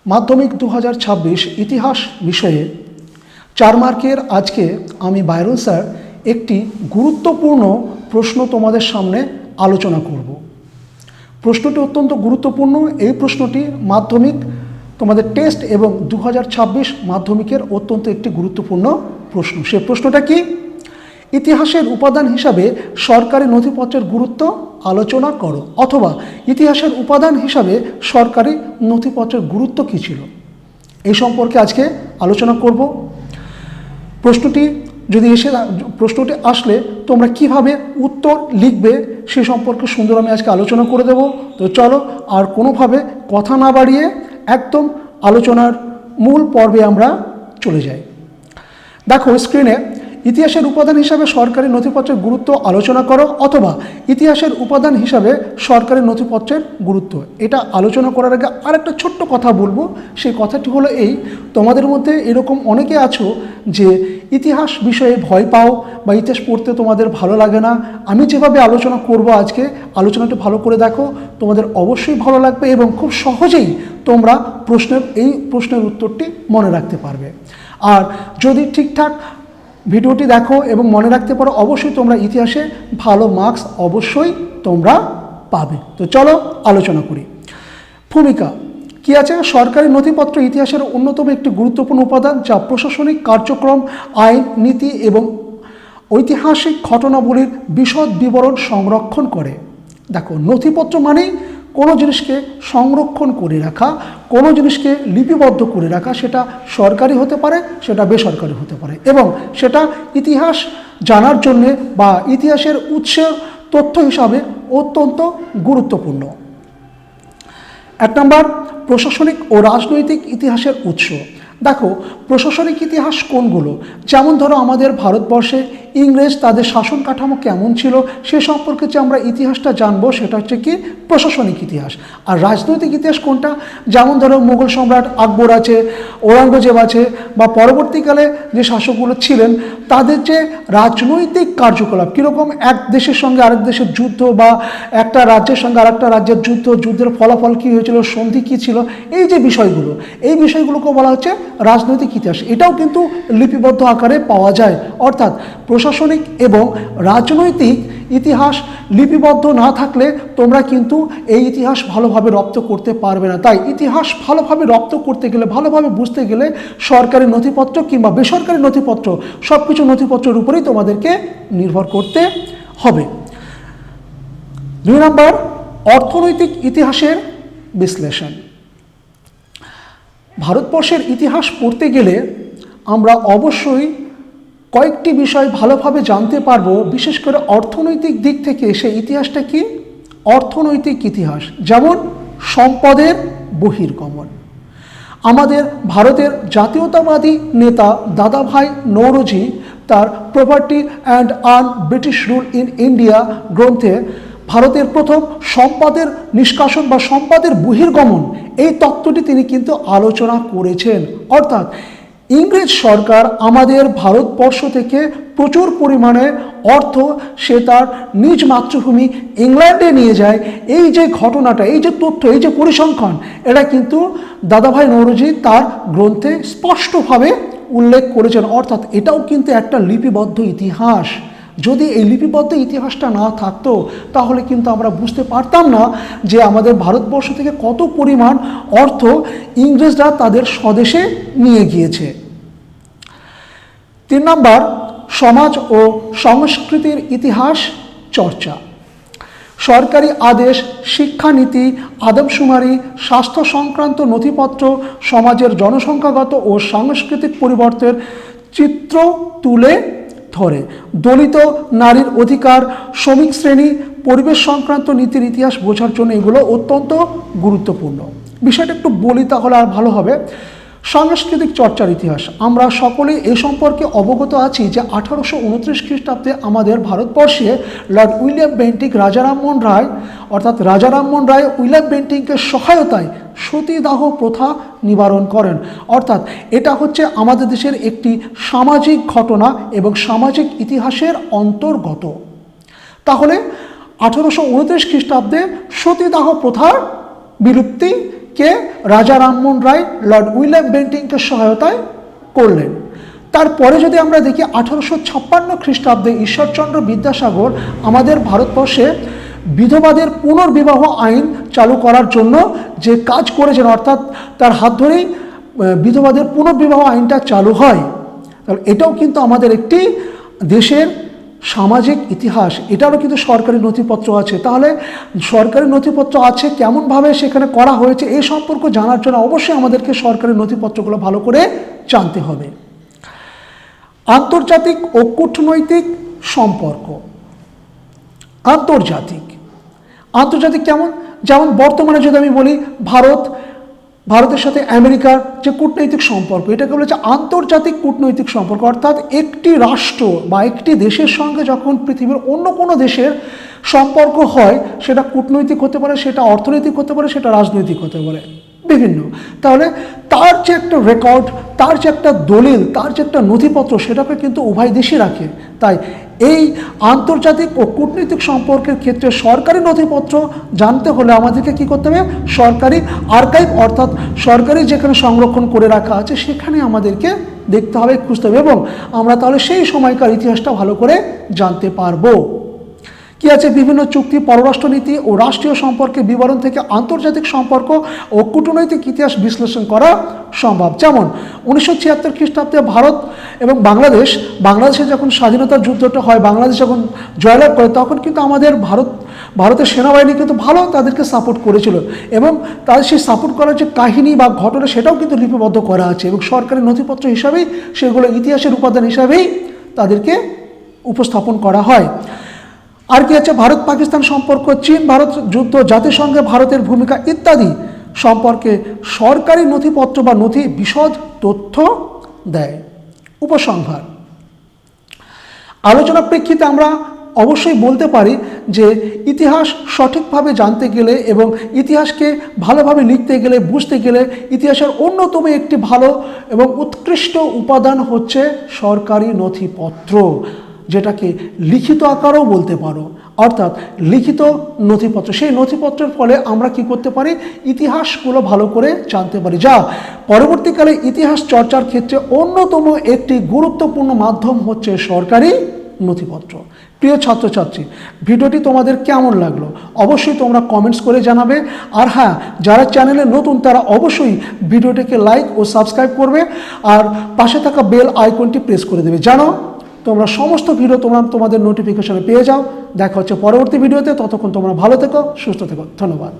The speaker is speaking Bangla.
মাধ্যমিক 2026 ইতিহাস বিষয়ে 4 মার্কের আজকে আমি বাইরন স্যার একটি গুরুত্বপূর্ণ প্রশ্ন তোমাদের সামনে আলোচনা করব। প্রশ্নটি অত্যন্ত গুরুত্বপূর্ণ। এই প্রশ্নটি মাধ্যমিক তোমাদের টেস্ট এবং 2026 মাধ্যমিকের অত্যন্ত একটি গুরুত্বপূর্ণ প্রশ্ন। সে প্রশ্নটা কি? ইতিহাসের উপাদান হিসাবে সরকারি নথিপত্রের গুরুত্ব আলোচনা করো, অথবা ইতিহাসের উপাদান হিসাবে সরকারি নথিপত্রের গুরুত্ব কী ছিল, এই সম্পর্কে আজকে আলোচনা করব। প্রশ্নটি আসলে তোমরা কিভাবে উত্তর লিখবে সে সম্পর্কে সুন্দর আমি আজকে আলোচনা করে দেব। তো চলো আর কোনোভাবে কথা না বাড়িয়ে একদম আলোচনার মূল পর্বে আমরা চলে যাই। দেখো স্ক্রিনে, ইতিহাসের উপাদান হিসাবে সরকারি নথিপত্রের গুরুত্ব আলোচনা করো, অথবা ইতিহাসের উপাদান হিসাবে সরকারি নথিপত্রের গুরুত্ব। এটা আলোচনা করার আগে আরেকটা ছোট্ট কথা বলবো। সেই কথাটি হলো এই, তোমাদের মধ্যে এরকম অনেকে আছো যে ইতিহাস বিষয়ে ভয় পাও বা ইতিহাস পড়তে তোমাদের ভালো লাগে না। আমি যেভাবে আলোচনা করব আজকে, আলোচনাটা ভালো করে দেখো, তোমাদের অবশ্যই ভালো লাগবে এবং খুব সহজেই তোমরা এই প্রশ্নের উত্তরটি মনে রাখতে পারবে। আর যদি ঠিকঠাক ভিডিওটি দেখো এবং মনে রাখতে পারো, অবশ্যই তোমরা ইতিহাসে ভালো মার্কস অবশ্যই তোমরা পাবে। তো চলো আলোচনা করি। ভূমিকা কী আছে? সরকারি নথিপত্র ইতিহাসের অন্যতম একটি গুরুত্বপূর্ণ উপাদান, যা প্রশাসনিক কার্যক্রম, আইন, নীতি এবং ঐতিহাসিক ঘটনাবলীর বিশদ বিবরণ সংরক্ষণ করে। দেখো, নথিপত্র মানেই কোনো জিনিসকে সংরক্ষণ করে রাখা, কোনো জিনিসকে লিপিবদ্ধ করে রাখা। সেটা সরকারি হতে পারে, সেটা বেসরকারি হতে পারে, এবং সেটা ইতিহাস জানার জন্যে বা ইতিহাসের উৎসের তথ্য হিসাবে অত্যন্ত গুরুত্বপূর্ণ। 1 নম্বর, প্রশাসনিক ও রাজনৈতিক ইতিহাসের উৎস। দেখো, প্রশাসনিক ইতিহাস কোনগুলো? যেমন ধরো, আমাদের ভারতবর্ষে ইংরেজ তাদের শাসন কাঠামো কেমন ছিল সে সম্পর্কে যে আমরা ইতিহাসটা জানবো, সেটা হচ্ছে কি প্রশাসনিক ইতিহাস। আর রাজনৈতিক ইতিহাস কোনটা? যেমন ধরো, মুঘল সম্রাট আকবর আছে, ঔরঙ্গজেব আছে, বা পরবর্তীকালে যে শাসকগুলো ছিলেন তাদের যে রাজনৈতিক কার্যকলাপ কীরকম, এক দেশের সঙ্গে আরেক দেশের যুদ্ধ, বা একটা রাজ্যের সঙ্গে আরেকটা রাজ্যের যুদ্ধের ফলাফল কী হয়েছিল, সন্ধি কী ছিল, এই যে বিষয়গুলো, এই বিষয়গুলোকে বলা হচ্ছে রাজনৈতিক ইতিহাস। এটাও কিন্তু লিপিবদ্ধ আকারে পাওয়া যায়। অর্থাৎ প্রশাসনিক এবং রাজনৈতিক ইতিহাস লিপিবদ্ধ না থাকলে তোমরা কিন্তু এই ইতিহাস ভালোভাবে রপ্ত করতে পারবে না। তাই ইতিহাস ভালোভাবে রপ্ত করতে গেলে, ভালোভাবে বুঝতে গেলে সরকারি নথিপত্র কিংবা বেসরকারি নথিপত্র, সব কিছু নথিপত্রের উপরেই তোমাদেরকে নির্ভর করতে হবে। 2 নম্বর, অর্থনৈতিক ইতিহাসের বিশ্লেষণ। ভারতবর্ষের ইতিহাস পড়তে গেলে আমরা অবশ্যই কয়েকটি বিষয় ভালোভাবে জানতে পারবো, বিশেষ করে অর্থনৈতিক দিক থেকে। সেই ইতিহাসটা কি? অর্থনৈতিক ইতিহাস। যেমন সম্পদের বহির্গমন। আমাদের ভারতের জাতীয়তাবাদী নেতা দাদাভাই নওরোজি তার property and earn British rule in India গ্রন্থে ভারতের প্রথম সম্পদের নিষ্কাশন বা সম্পদের বহির্গমন, এই তত্ত্বটি তিনি কিন্তু আলোচনা করেছেন। অর্থাৎ ইংরেজ সরকার আমাদের ভারতবর্ষ থেকে প্রচুর পরিমাণে অর্থ সে তার নিজ মাতৃভূমি ইংল্যান্ডে নিয়ে যায়। এই যে ঘটনাটা, এই যে তথ্য, এই যে পরিসংখ্যান, এটা কিন্তু দাদাভাই নওরোজি তার গ্রন্থে স্পষ্টভাবে উল্লেখ করেছেন। অর্থাৎ এটাও কিন্তু একটা লিপিবদ্ধ ইতিহাস। যদি এই লিপিবদ্ধ ইতিহাসটা না থাকতো তাহলে কিন্তু আমরা বুঝতে পারতাম না যে আমাদের ভারতবর্ষ থেকে কত পরিমাণ অর্থ ইংরেজরা তাদের স্বদেশে নিয়ে গিয়েছে। 3 নম্বর, সমাজ ও সংস্কৃতির ইতিহাস চর্চা। সরকারি আদেশ, শিক্ষানীতি, আদমশুমারি, স্বাস্থ্য সংক্রান্ত নথিপত্র সমাজের জনসংখ্যাগত ও সাংস্কৃতিক পরিবর্তনের চিত্র তুলে ধরে। দলিত নারীর অধিকার, শ্রমিক শ্রেণী, পরিবেশ সংক্রান্ত নীতির ইতিহাস বোঝার জন্য এগুলো অত্যন্ত গুরুত্বপূর্ণ। বিষয়টা একটু বলি তাহলে আর ভালো হবে। সাংস্কৃতিক চর্চার ইতিহাস। আমরা সকলেই এ সম্পর্কে অবগত আছি যে 1829 খ্রিস্টাব্দে আমাদের ভারতবর্ষে লর্ড উইলিয়াম বেন্টিক রাজা রামমোহন রায় উইলিয়াম বেন্টিকের সহায়তায় সতীদাহ প্রথা নিবারণ করেন। অর্থাৎ এটা হচ্ছে আমাদের দেশের একটি সামাজিক ঘটনা এবং সামাজিক ইতিহাসের অন্তর্গত। তাহলে 1829 খ্রিস্টাব্দে সতীদাহ প্রথার বিলুপ্তি কে? রাজা রামমোহন রায় লর্ড উইলিয়াম বেন্টিংকে সহায়তায় করলেন। তারপরে যদি আমরা দেখি 1856 খ্রিস্টাব্দে ঈশ্বরচন্দ্র বিদ্যাসাগর আমাদের ভারতবর্ষে বিধবাদের পুনর্বিবাহ আইন চালু করার জন্য যে কাজ করেছেন, অর্থাৎ তার হাত ধরেই বিধবাদের পুনর্বিবাহ আইনটা চালু হয়। তাহলে এটাও কিন্তু আমাদের একটি দেশের সামাজিক ইতিহাস, এটারও কিন্তু সরকারি নথিপত্র আছে। তাহলে সরকারি নথিপত্র আছে, কেমনভাবে সেখানে করা হয়েছে এই সম্পর্ক জানার জন্য অবশ্যই আমাদেরকে সরকারি নথিপত্রগুলো ভালো করে জানতে হবে। আন্তর্জাতিক ও কূটনৈতিক সম্পর্ক। আন্তর্জাতিক কেমন? যেমন বর্তমানে যদি আমি বলি ভারতের সাথে আমেরিকার যে কূটনৈতিক সম্পর্ক, এটাকে বলা হচ্ছে আন্তর্জাতিক কূটনৈতিক সম্পর্ক। অর্থাৎ একটি রাষ্ট্র বা একটি দেশের সঙ্গে যখন পৃথিবীর অন্য কোনো দেশের সম্পর্ক হয়, সেটা কূটনৈতিক হতে পারে, সেটা অর্থনৈতিক হতে পারে, সেটা রাজনৈতিক হতে পারে, বিভিন্ন। তাহলে তার যে একটা রেকর্ড, তার যে একটা দলিল, তার যে একটা নথিপত্র, সেটাকে কিন্তু উভয় দেশই রাখে। তাই এই আন্তর্জাতিক ও কূটনৈতিক সম্পর্কের ক্ষেত্রে সরকারি নথিপত্র জানতে হলে আমাদেরকে কি করতে হবে? সরকারি আর্কাইভ, অর্থাৎ সরকারি যেখানে সংরক্ষণ করে রাখা আছে সেখানে আমাদেরকে দেখতে হবে, খুঁজতে হবে, এবং আমরা তাহলে সেই সময়কার ইতিহাসটা ভালো করে জানতে পারবো। কি আছে? বিভিন্ন চুক্তি, পররাষ্ট্রনীতি ও রাষ্ট্রীয় সম্পর্কের বিবরণ থেকে আন্তর্জাতিক সম্পর্ক ও কূটনৈতিক ইতিহাস বিশ্লেষণ করা সম্ভব। যেমন 1976 খ্রিস্টাব্দে ভারত এবং বাংলাদেশে যখন স্বাধীনতার যুদ্ধটা হয়, বাংলাদেশ যখন জয়লাভ করে, তখন কিন্তু আমাদের ভারতের সেনাবাহিনী কিন্তু ভালো তাদেরকে সাপোর্ট করেছিল, এবং তাদের সেই সাপোর্ট করার যে কাহিনী বা ঘটনা সেটাও কিন্তু লিপিবদ্ধ করা আছে, এবং সরকারি নথিপত্র হিসাবেই সেগুলো ইতিহাসের উপাদান হিসাবেই তাদেরকে উপস্থাপন করা হয়। আর কি আছে? ভারত পাকিস্তান সম্পর্ক, চীন ভারত যুদ্ধ, জাতিসংঘে ভারতের ভূমিকা ইত্যাদি সম্পর্কে সরকারি নথিপত্র বা নথি বিশদ তথ্য দেয়। উপসংহার। আলোচনা প্রেক্ষিতে আমরা অবশ্যই বলতে পারি যে ইতিহাস সঠিকভাবে জানতে গেলে এবং ইতিহাসকে ভালোভাবে লিখতে গেলে, বুঝতে গেলে ইতিহাসের অন্যতম একটি ভালো এবং উৎকৃষ্ট উপাদান হচ্ছে সরকারি নথিপত্র, যেটাকে লিখিত আকারেও বলতে পারো, অর্থাৎ লিখিত নথিপত্র। সেই নথিপত্রের ফলে আমরা কি করতে পারি? ইতিহাসগুলো ভালো করে জানতে পারি, যা পরবর্তীকালে ইতিহাস চর্চার ক্ষেত্রে অন্যতম একটি গুরুত্বপূর্ণ মাধ্যম হচ্ছে সরকারি নথিপত্র। প্রিয় ছাত্রছাত্রী, ভিডিওটি তোমাদের কেমন লাগলো অবশ্যই তোমরা কমেন্টস করে জানাবে। আর হ্যাঁ, যারা চ্যানেলে নতুন তারা অবশ্যই ভিডিওটিকে লাইক ও সাবস্ক্রাইব করবে, আর পাশে থাকা বেল আইকনটি প্রেস করে দেবে, জানো তোমরা সমস্ত ভিডিও তোমাদের নোটিফিকেশনে পেয়ে যাও। দেখা হচ্ছে পরবর্তী ভিডিওতে, ততক্ষণ তোমরা ভালো থেকো, সুস্থ থেকো, ধন্যবাদ।